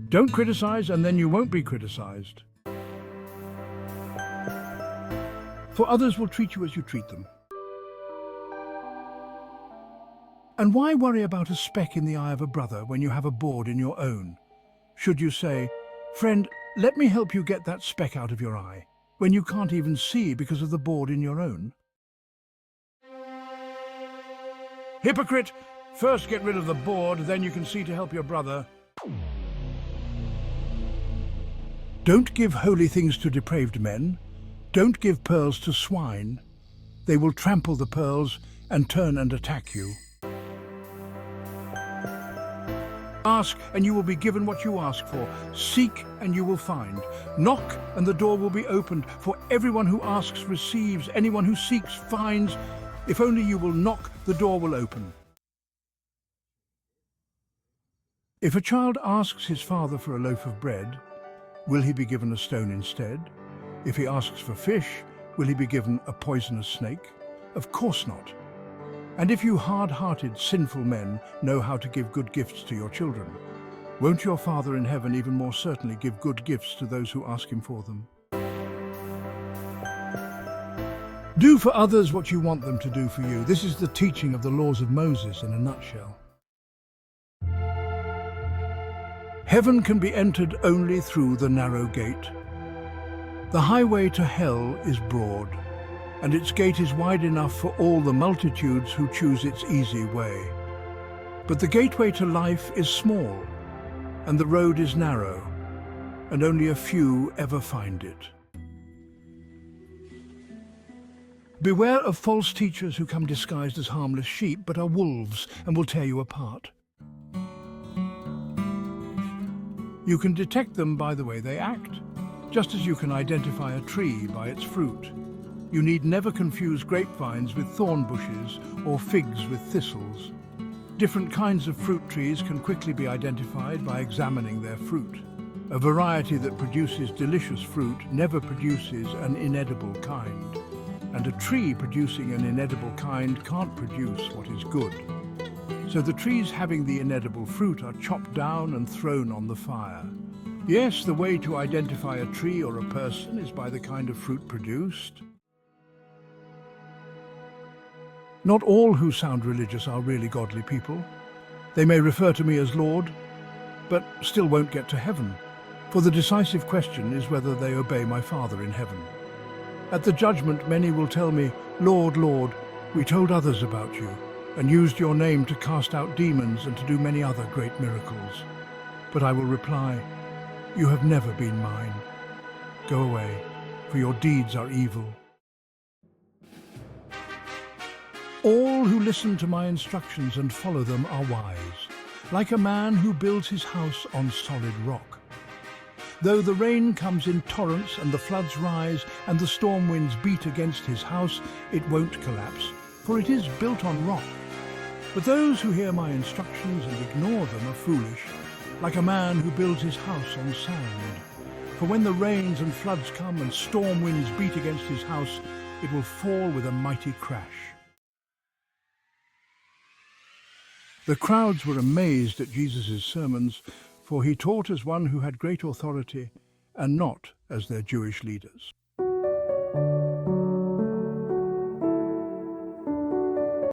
Don't criticize and then you won't be criticized. For others will treat you as you treat them. And why worry about a speck in the eye of a brother when you have a board in your own? Should you say, "Friend, let me help you get that speck out of your eye," when you can't even see because of the board in your own? Hypocrite! First get rid of the board, then you can see to help your brother. Don't give holy things to depraved men. Don't give pearls to swine. They will trample the pearls and turn and attack you. Ask, and you will be given what you ask for. Seek, and you will find. Knock, and the door will be opened. For everyone who asks receives. Anyone who seeks finds. If only you will knock, the door will open. If a child asks his father for a loaf of bread, will he be given a stone instead? If he asks for fish, will he be given a poisonous snake? Of course not. And if you hard-hearted, sinful men know how to give good gifts to your children, won't your Father in heaven even more certainly give good gifts to those who ask him for them? Do for others what you want them to do for you. This is the teaching of the laws of Moses in a nutshell. Heaven can be entered only through the narrow gate. The highway to hell is broad, and its gate is wide enough for all the multitudes who choose its easy way. But the gateway to life is small, and the road is narrow, and only a few ever find it. Beware of false teachers who come disguised as harmless sheep, but are wolves and will tear you apart. You can detect them by the way they act, just as you can identify a tree by its fruit. You need never confuse grapevines with thorn bushes or figs with thistles. Different kinds of fruit trees can quickly be identified by examining their fruit. A variety that produces delicious fruit never produces an inedible kind, and a tree producing an inedible kind can't produce what is good. So the trees having the inedible fruit are chopped down and thrown on the fire. Yes, the way to identify a tree or a person is by the kind of fruit produced. Not all who sound religious are really godly people. They may refer to me as Lord, but still won't get to heaven, for the decisive question is whether they obey my Father in heaven. At the judgment, many will tell me, "Lord, Lord, we told others about you, and used your name to cast out demons and to do many other great miracles." But I will reply, "You have never been mine. Go away, for your deeds are evil." All who listen to my instructions and follow them are wise, like a man who builds his house on solid rock. Though the rain comes in torrents and the floods rise and the storm winds beat against his house, it won't collapse, for it is built on rock. But those who hear my instructions and ignore them are foolish, like a man who builds his house on sand. For when the rains and floods come and storm winds beat against his house, it will fall with a mighty crash. The crowds were amazed at Jesus' sermons, for he taught as one who had great authority and not as their Jewish leaders.